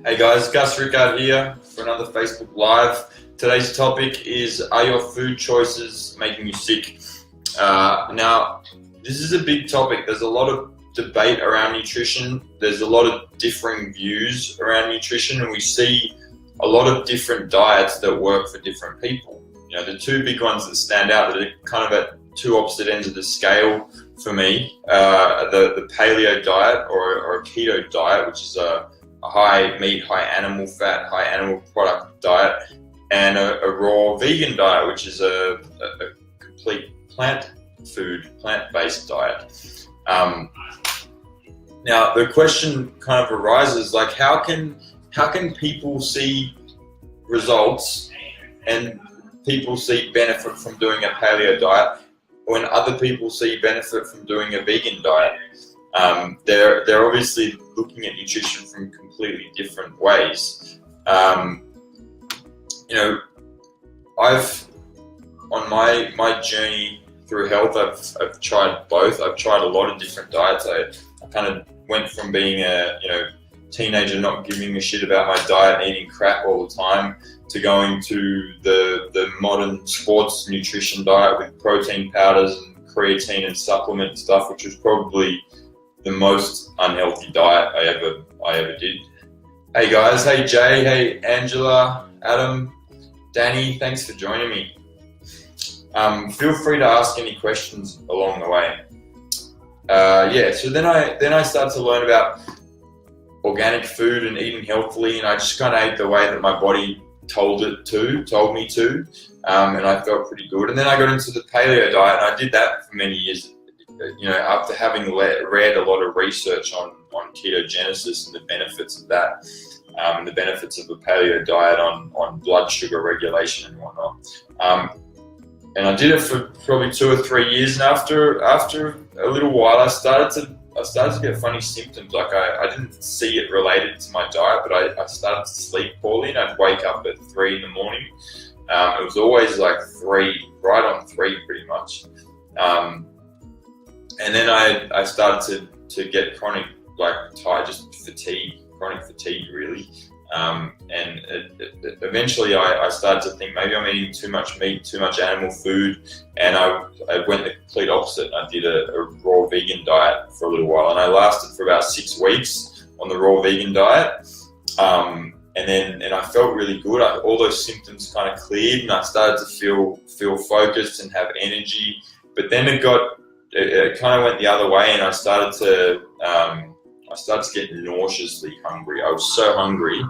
Hey guys, Gus Rickard here for another Facebook Live. Today's topic is, are your food choices making you sick? Now, this is a big topic. There's a lot of debate around nutrition. There's a lot of differing views around nutrition, and we see a lot of different diets that work for different people. You know, the two big ones that stand out that are kind of at two opposite ends of the scale for me, the paleo diet or a keto diet, which is a high meat, high animal fat, high animal product diet, and a raw vegan diet, which is a complete plant-based diet. Now the question kind of arises, like, how can people see results and people see benefit from doing a paleo diet when other people see benefit from doing a vegan diet? They're obviously looking at nutrition from completely different ways. You know, on my journey through health, I've tried both. I've tried a lot of different diets. I kind of went from being a teenager not giving a shit about my diet and eating crap all the time to going to the modern sports nutrition diet with protein powders and creatine and supplement stuff, which was probably the most unhealthy diet I ever did. Hey guys, hey Jay, hey Angela, Adam, Danny, thanks for joining me. Feel free to ask any questions along the way. So then I started to learn about organic food and eating healthily, and I just kind of ate the way that my body told me to, and I felt pretty good. And then I got into the paleo diet, and I did that for many years. You know, after having read a lot of research on ketogenesis and the benefits of that, and the benefits of a paleo diet on blood sugar regulation and whatnot. And I did it for probably 2 or 3 years, and after a little while, I started to get funny symptoms. Like I didn't see it related to my diet, but I started to sleep poorly, and I'd wake up at 3 in the morning. It was always like 3, right on 3 pretty much. And then I started to get chronic, chronic fatigue really. And eventually I started to think maybe I'm eating too much meat, too much animal food, and I went the complete opposite. I did a raw vegan diet for a little while, and I lasted for about 6 weeks on the raw vegan diet. And I felt really good. All those symptoms kind of cleared, and I started to feel focused and have energy. But then it kind of went the other way, and I started to get nauseously hungry. I was so hungry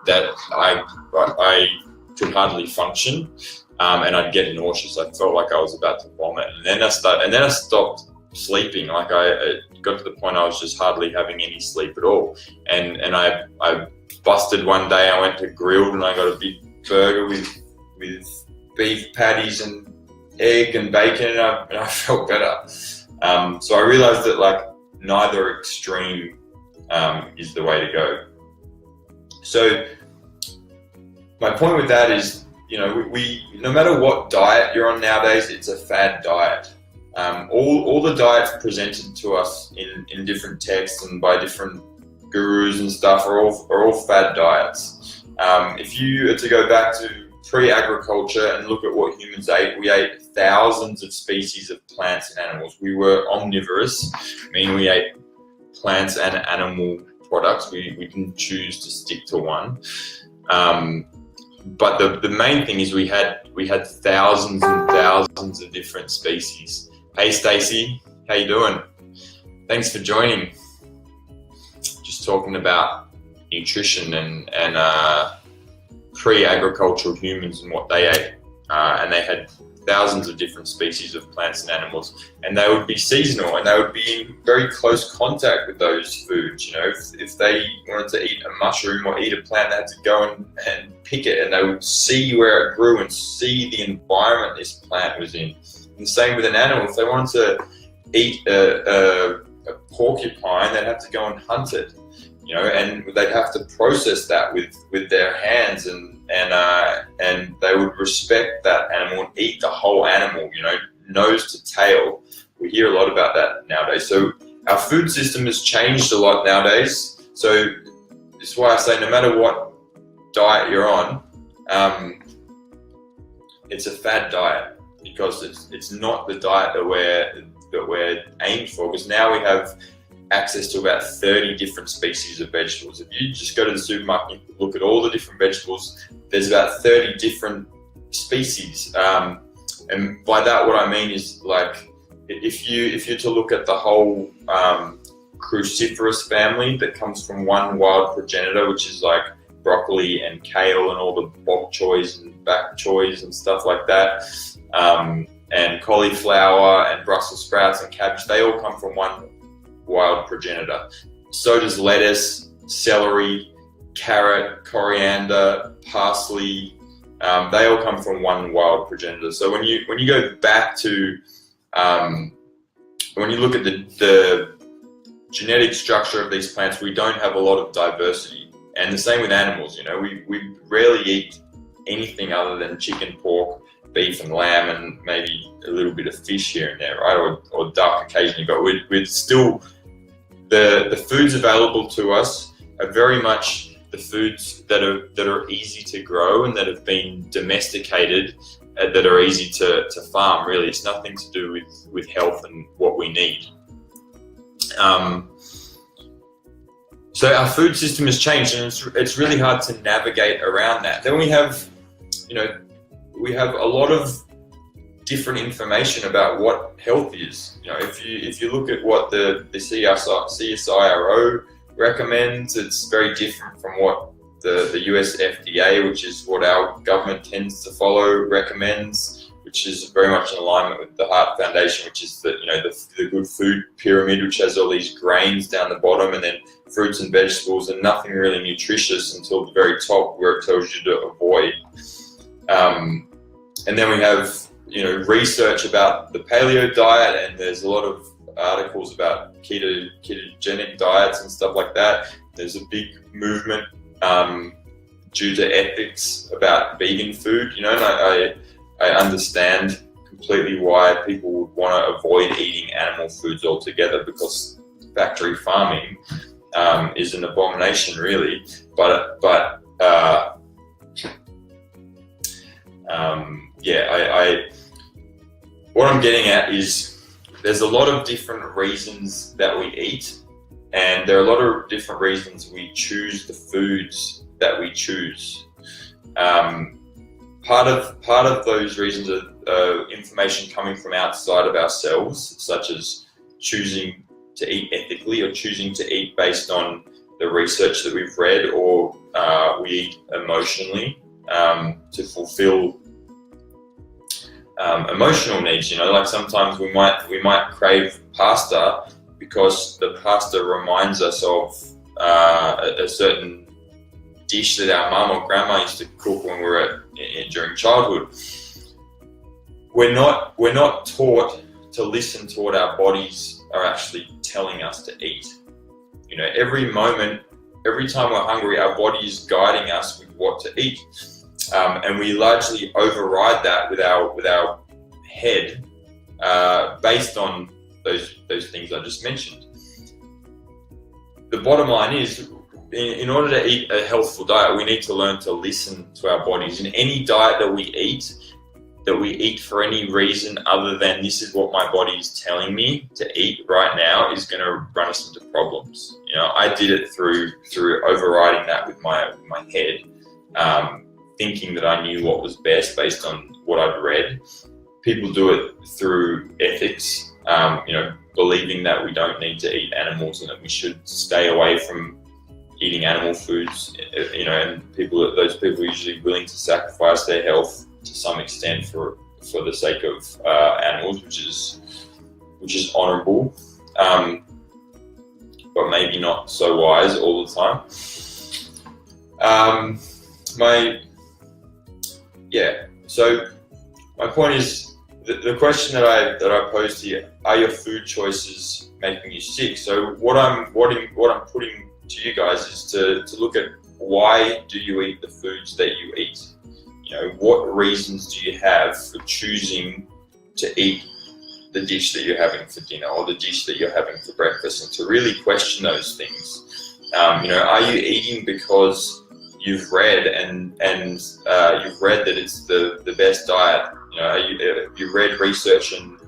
that I could hardly function, and I'd get nauseous. I felt like I was about to vomit, and then I stopped sleeping. Like I got to the point I was just hardly having any sleep at all. And I busted one day. I went to Grilled, and I got a big burger with beef patties and egg and bacon, and I felt better. So I realized that like neither extreme is the way to go. So my point with that is, you know, we no matter what diet you're on nowadays, it's a fad diet. All the diets presented to us in different texts and by different gurus and stuff are all fad diets. If you are to go back to pre-agriculture and look at what humans ate, we ate thousands of species of plants and animals. We were omnivorous, meaning we ate plants and animal products. We didn't choose to stick to one. But the main thing is we had thousands and thousands of different species. Hey Stacey, how you doing? Thanks for joining. Just talking about nutrition and pre-agricultural humans and what they ate, and they had thousands of different species of plants and animals, and they would be seasonal, and they would be in very close contact with those foods. You know, if they wanted to eat a mushroom or eat a plant, they had to go and pick it, and they would see where it grew and see the environment this plant was in. And same with an animal. If they wanted to eat a porcupine, they'd have to go and hunt it. You know, and they'd have to process that with their hands, and they would respect that animal and eat the whole animal, you know, nose to tail. We hear a lot about that nowadays. So our food system has changed a lot nowadays. So is why I say no matter what diet you're on, it's a fad diet, because it's not the diet that we're aimed for. Because now we have access to about 30 different species of vegetables. If you just go to the supermarket and look at all the different vegetables, there's about 30 different species. And by that, what I mean is, like, if you're to look at the whole cruciferous family that comes from one wild progenitor, which is like broccoli and kale and all the bok choys and bok choys and stuff like that, and cauliflower and Brussels sprouts and cabbage, they all come from one wild progenitor. So does lettuce, celery, carrot, coriander, parsley. They all come from one wild progenitor. So when you go back to when you look at the genetic structure of these plants, we don't have a lot of diversity. And the same with animals. You know, we rarely eat anything other than chicken, pork, beef and lamb, and maybe a little bit of fish here and there, right? Or duck occasionally. But we're still, the foods available to us are very much the foods that are easy to grow and that have been domesticated, that are easy to farm. Really, it's nothing to do with health and what we need. So our food system has changed, and it's really hard to navigate around that. Then we have a lot of different information about what health is. You know, if you look at what the CSIRO recommends, it's very different from what the US FDA, which is what our government tends to follow, recommends, which is very much in alignment with the Heart Foundation, which is the good food pyramid, which has all these grains down the bottom and then fruits and vegetables and nothing really nutritious until the very top, where it tells you to avoid. And then we have, research about the paleo diet, and there's a lot of articles about ketogenic diets and stuff like that. There's a big movement due to ethics about vegan food, and I understand completely why people would want to avoid eating animal foods altogether, because factory farming is an abomination, really. What I'm getting at is there's a lot of different reasons that we eat, and there are a lot of different reasons we choose the foods that we choose. Part of those reasons are information coming from outside of ourselves, such as choosing to eat ethically or choosing to eat based on the research that we've read, or we eat emotionally to fulfill emotional needs. Like sometimes we might crave pasta because the pasta reminds us of a certain dish that our mum or grandma used to cook when we were during childhood. We're not taught to listen to what our bodies are actually telling us to eat. Every moment, every time we're hungry, our body is guiding us with what to eat, and we largely override that with our head, based on those things I just mentioned. The bottom line is, in order to eat a healthful diet, we need to learn to listen to our bodies. And any diet that we eat for any reason other than this is what my body is telling me to eat right now, is going to run us into problems. I did it through overriding that with my head, thinking that I knew what was best based on what I'd read. People do it through ethics, believing that we don't need to eat animals and that we should stay away from eating animal foods, and those people are usually willing to sacrifice their health to some extent for the sake of animals, which is honourable, but maybe not so wise all the time. So my point is, the question that I posed to you: are your food choices making you sick? So what I'm putting to you guys is to look at, why do you eat the foods that you eat? What reasons do you have for choosing to eat the dish that you're having for dinner or the dish that you're having for breakfast, and to really question those things. Are you eating because you've read and you've read that it's the best diet? You read research and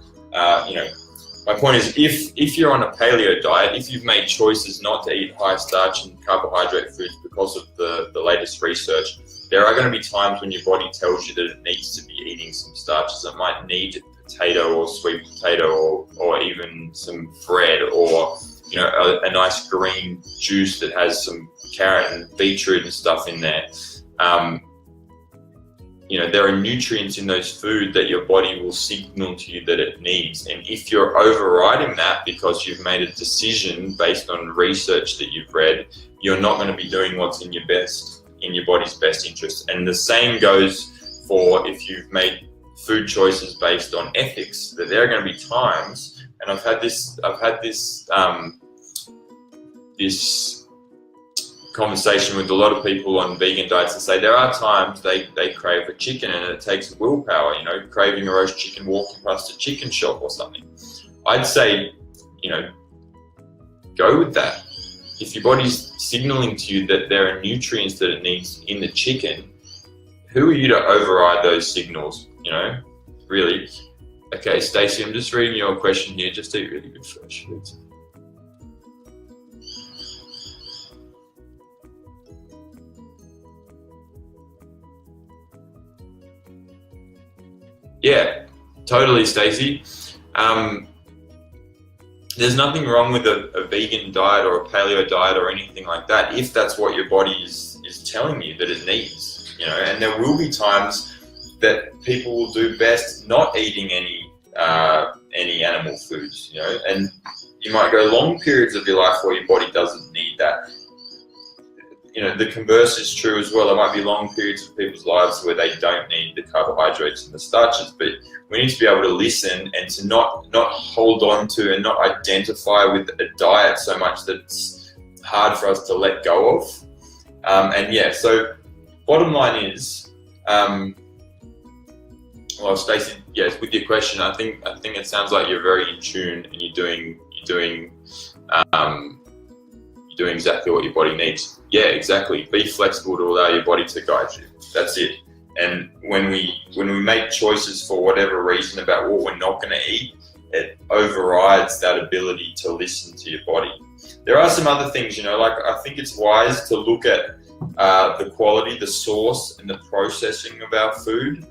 my point is, if you're on a paleo diet, if you've made choices not to eat high starch and carbohydrate foods because of the latest research, there are going to be times when your body tells you that it needs to be eating some starches. It might need potato or sweet potato or even some bread or a nice green juice that has some carrot and beetroot and stuff in there. There are nutrients in those food that your body will signal to you that it needs. And if you're overriding that because you've made a decision based on research that you've read, you're not going to be doing what's in your body's best interest. And the same goes for if you've made food choices based on ethics, that there are going to be times, and I've had this conversation with a lot of people on vegan diets and say there are times they crave a chicken and it takes willpower, craving a roast chicken, walking past a chicken shop or something. I'd say, go with that. If your body's signaling to you that there are nutrients that it needs in the chicken, who are you to override those signals, really? Okay, Stacey, I'm just reading your question here. Just eat really good fresh foods. Yeah, totally, Stacey. There's nothing wrong with a vegan diet or a paleo diet or anything like that if that's what your body is telling you that it needs, and there will be times that people will do best not eating any animal foods, and you might go long periods of your life where your body doesn't need that. The converse is true as well. There might be long periods of people's lives where they don't need the carbohydrates and the starches, but we need to be able to listen and to not hold on to and not identify with a diet so much that it's hard for us to let go of. So bottom line is, Stacey, yes, with your question, I think it sounds like you're very in tune and you're doing exactly what your body needs. Yeah, exactly. Be flexible to allow your body to guide you. That's it. And when we make choices for whatever reason about what we're not going to eat, it overrides that ability to listen to your body. There are some other things, I think it's wise to look at the quality, the source, and the processing of our food.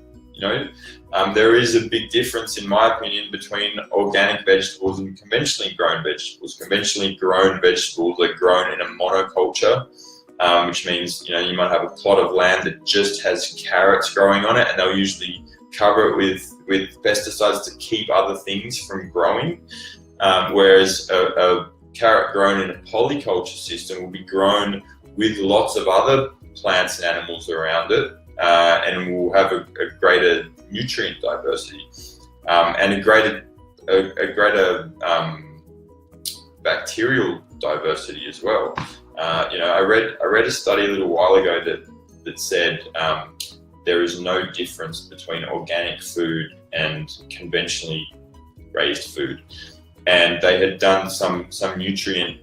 There is a big difference, in my opinion, between organic vegetables and conventionally grown vegetables. Conventionally grown vegetables are grown in a monoculture, which means, you might have a plot of land that just has carrots growing on it, and they'll usually cover it with pesticides to keep other things from growing. Whereas a carrot grown in a polyculture system will be grown with lots of other plants and animals around it, and will have a greater nutrient diversity and a greater bacterial diversity as well. I read a study a little while ago that said there is no difference between organic food and conventionally raised food, and they had done some nutrient.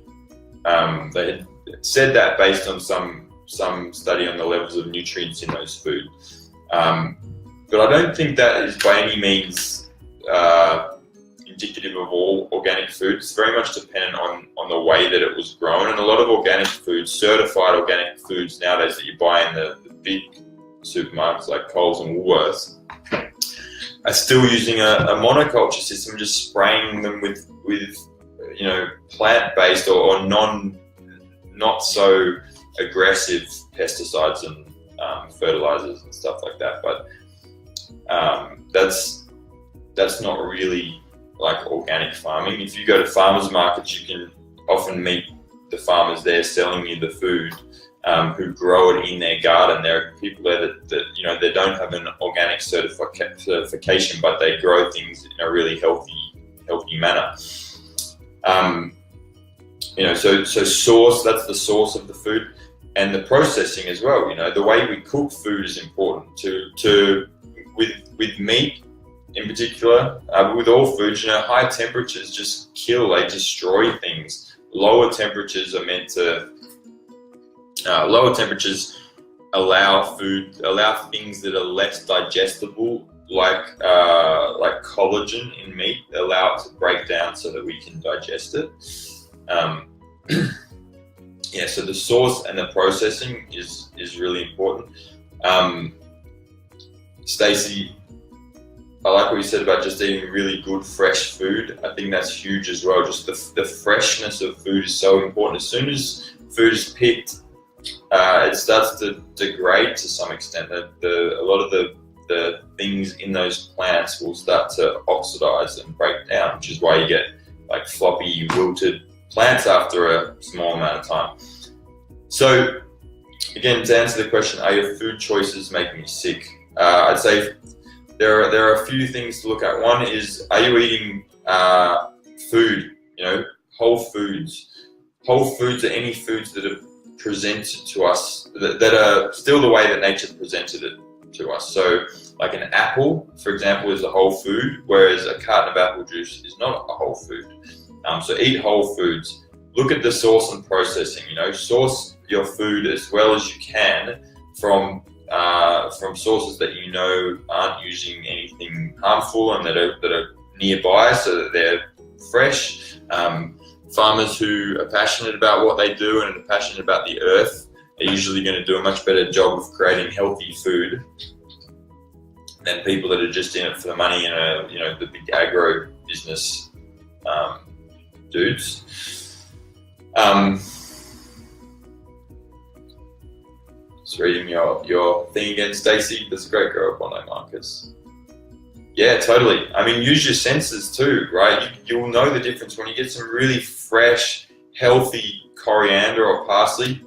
They had said that based on some study on the levels of nutrients in those food. But I don't think that is by any means indicative of all organic food. It's very much dependent on the way that it was grown. And a lot of organic foods, certified organic foods nowadays that you buy in the big supermarkets like Coles and Woolworths, are still using a monoculture system, just spraying them with plant-based or not so aggressive pesticides and fertilizers and stuff like that. But that's not really like organic farming. If you go to farmers markets, you can often meet the farmers there selling you the food, who grow it in their garden. There are people there that they don't have an organic certification, but they grow things in a really healthy manner. So source, that's the source of the food, and the processing as well. The way we cook food is important with meat in particular, but with all foods. High temperatures just kill, they destroy things. Lower temperatures are meant to Lower temperatures allow things that are less digestible, like collagen in meat, allow it to break down so that we can digest it. So the source and the processing is really important. Stacey, I like what you said about just eating really good fresh food. I think that's huge as well. Just the freshness of food is so important. As soon as food is picked, it starts to degrade to some extent. A lot of the things in those plants will start to oxidize and break down, which is why you get like floppy, wilted plants after a small amount of time. So again, to answer the question, are your food choices making you sick? I'd say there are a few things to look at. One is, are you eating food, whole foods? Whole foods are any foods that are presented to us that are still the way that nature presented it to us. So like an apple, for example, is a whole food, whereas a carton of apple juice is not a whole food. So eat whole foods. Look at the source and processing. Source your food as well as you can from sources that aren't using anything harmful and that are nearby, so that they're fresh. Farmers who are passionate about what they do and are passionate about the earth are usually going to do a much better job of creating healthy food than people that are just in it for the money and the big agro business dudes. Just reading your thing again, Stacey. That's a great grow up on Marcus. Yeah, totally. I mean, use your senses too, right? You'll know the difference when you get some really fresh, healthy coriander or parsley.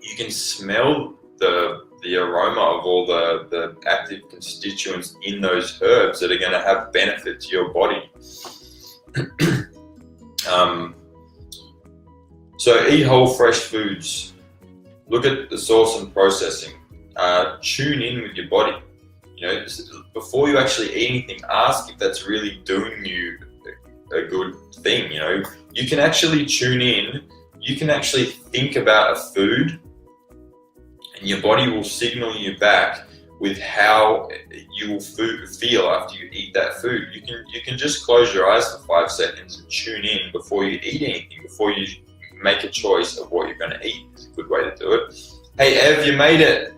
You can smell the aroma of all the active constituents in those herbs that are going to have benefit to your body. So eat whole fresh foods. Look at the source and processing. Tune in with your body. Before you actually eat anything, ask if that's really doing you a good thing. You can actually tune in. You can actually think about a food, and your body will signal you back with how you will feel after you eat that food. You can just close your eyes for 5 seconds and tune in before you eat anything, before you make a choice of what you're going to eat. It's a good way to do it. Hey Ev, you made it.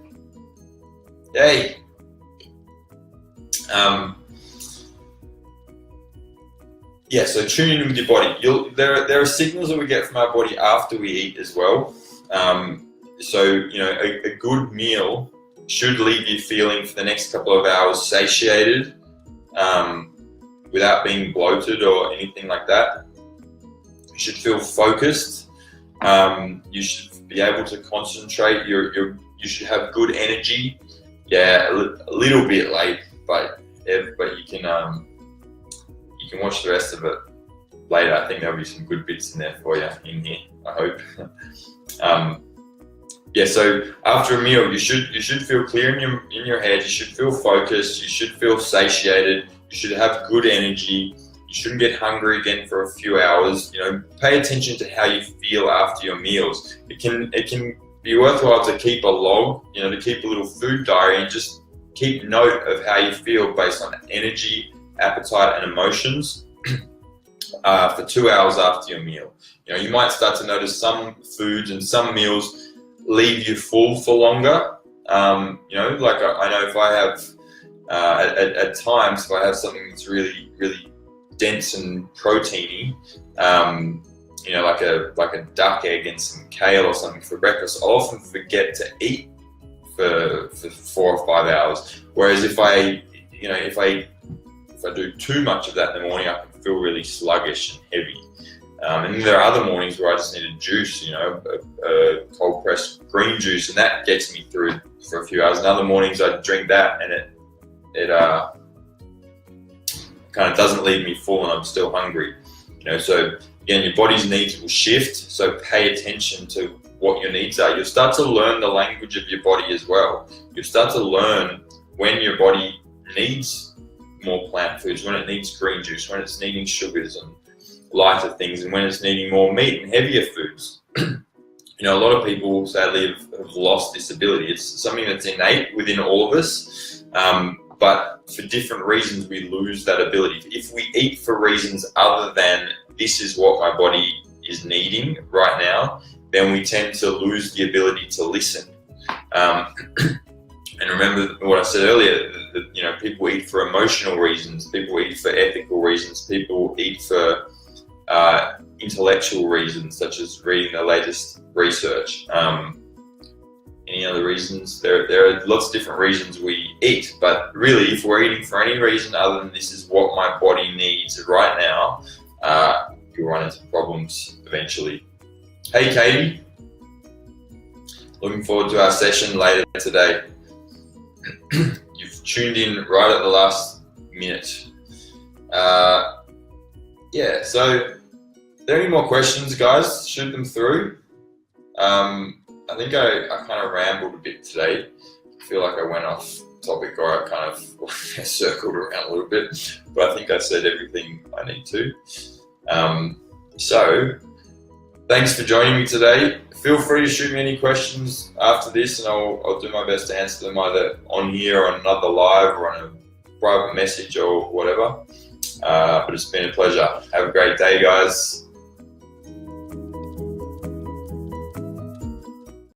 Yay. So tune in with your body. There are signals that we get from our body after we eat as well. A good meal should leave you feeling for the next couple of hours satiated, without being bloated or anything like that. You should feel focused. You should be able to concentrate. You should have good energy. Yeah, a little bit late, but you can watch the rest of it later. I think there'll be some good bits in there for you in here, I hope. So after a meal, you should feel clear in your head. You should feel focused. You should feel satiated. You should have good energy. You shouldn't get hungry again for a few hours. Pay attention to how you feel after your meals. It can be worthwhile to keep a log, to keep a little food diary and just keep note of how you feel based on energy, appetite, and emotions for 2 hours after your meal. You might start to notice some foods and some meals leave you full for longer. Like I know if I have, at times, if I have something that's really, really dense and proteiny, like a duck egg and some kale or something for breakfast, I'll often forget to eat for 4 or 5 hours. Whereas if I do too much of that in the morning, I can feel really sluggish and heavy. And then there are other mornings where I just need a juice, a cold pressed green juice, and that gets me through for a few hours. And other mornings I drink that and it kind of doesn't leave me full and I'm still hungry. So again, your body's needs will shift, so pay attention to what your needs are. You'll start to learn the language of your body as well. You'll start to learn when your body needs more plant foods, when it needs green juice, when it's needing sugars and lighter things, and when it's needing more meat and heavier foods. a lot of people sadly have lost this ability. It's something that's innate within all of us, but for different reasons we lose that ability. If we eat for reasons other than this is what my body is needing right now, then we tend to lose the ability to listen. And remember what I said earlier, that people eat for emotional reasons, people eat for ethical reasons, people eat for intellectual reasons, such as reading the latest research. Any other reasons? There are lots of different reasons we eat, but really, if we're eating for any reason other than this is what my body needs right now, you'll run into problems eventually. Hey, Katie. Looking forward to our session later today. You've tuned in right at the last minute. So are there any more questions, guys? Shoot them through. I think I kind of rambled a bit today. I feel like I went off topic, or I kind of circled around a little bit, but I think I said everything I need to. So thanks for joining me today. Feel free to shoot me any questions after this, and I'll do my best to answer them either on here or on another live or on a private message or whatever. But it's been a pleasure. Have a great day, guys.